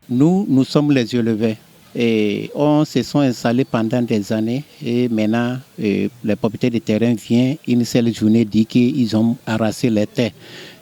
Nous sommes les éleveurs. Et on se sont installés pendant des années et maintenant les propriétaires de terrain viennent une seule journée dire qu'ils ont arraché les terres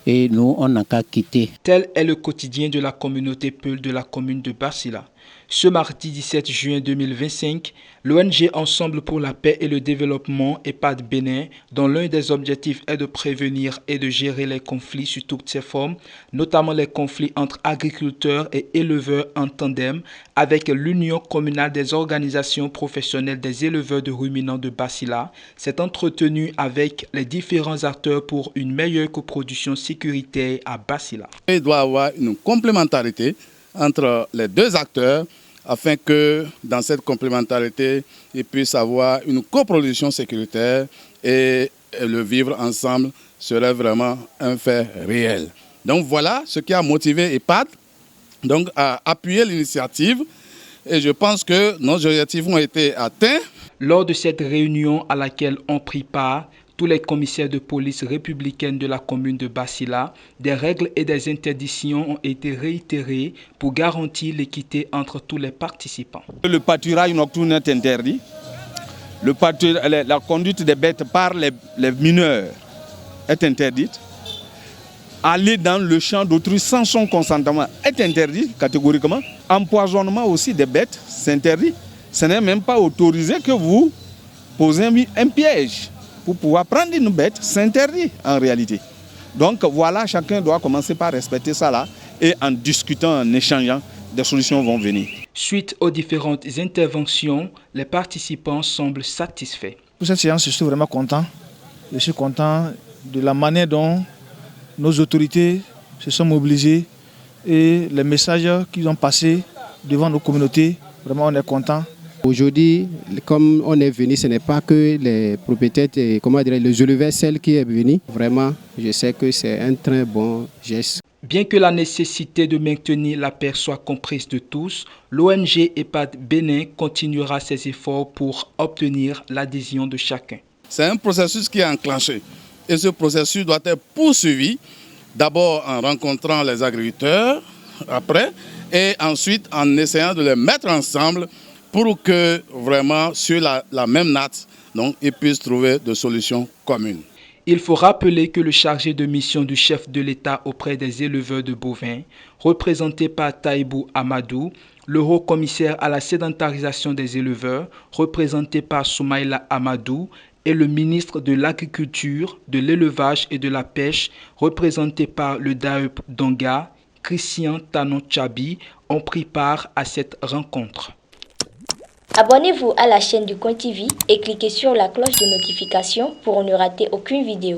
et nous on n'a qu'à quitter. Tel est le quotidien de la communauté Peul de la commune de Basila. Ce mardi 17 juin 2025, l'ONG Ensemble pour la paix et le développement EPAD Bénin, dont l'un des objectifs est de prévenir et de gérer les conflits sous toutes ses formes, notamment les conflits entre agriculteurs et éleveurs en tandem, avec l'Union communale des organisations professionnelles des éleveurs de ruminants de Basila, s'est entretenu avec les différents acteurs pour une meilleure coproduction sécuritaire à Basila. Il doit y avoir une complémentarité entre les deux acteurs afin que dans cette complémentarité, ils puissent avoir une coproduction sécuritaire et le vivre ensemble serait vraiment un fait réel. Donc voilà ce qui a motivé EPAD donc, à appuyer l'initiative et je pense que nos objectifs ont été atteints. Lors de cette réunion à laquelle ont pris part tous les commissaires de police républicaine de la commune de Basila, des règles et des interdictions ont été réitérées pour garantir l'équité entre tous les participants. Le pâturage nocturne est interdit. La conduite des bêtes par les mineurs est interdite. Aller dans le champ d'autrui sans son consentement est interdit catégoriquement. Empoisonnement aussi des bêtes, c'est interdit. Ce n'est même pas autorisé que vous posez un piège. Pour pouvoir prendre une bête, c'est interdit en réalité. Donc voilà, chacun doit commencer par respecter ça là et en discutant, en échangeant, des solutions vont venir. Suite aux différentes interventions, les participants semblent satisfaits. Pour cette séance, je suis vraiment content. Je suis content de la manière dont nos autorités se sont mobilisées et les messages qu'ils ont passés devant nos communautés. Vraiment, on est content. Aujourd'hui, comme on est venu, ce n'est pas que les propriétaires, les éleveurs, celles qui est venu. Vraiment, je sais que c'est un très bon geste. Bien que la nécessité de maintenir la paix soit comprise de tous, l'ONG EPAD Bénin continuera ses efforts pour obtenir l'adhésion de chacun. C'est un processus qui est enclenché et ce processus doit être poursuivi d'abord en rencontrant les agriculteurs après et ensuite en essayant de les mettre ensemble pour que vraiment sur la même natte, donc, ils puissent trouver des solutions communes. Il faut rappeler que le chargé de mission du chef de l'État auprès des éleveurs de bovins, représenté par Taïbou Amadou, le haut commissaire à la sédentarisation des éleveurs, représenté par Soumaïla Amadou, et le ministre de l'Agriculture, de l'Élevage et de la Pêche, représenté par le Daep Donga, Christian Tanon Tchabi, ont pris part à cette rencontre. Abonnez-vous à la chaîne du Coin TV et cliquez sur la cloche de notification pour ne rater aucune vidéo.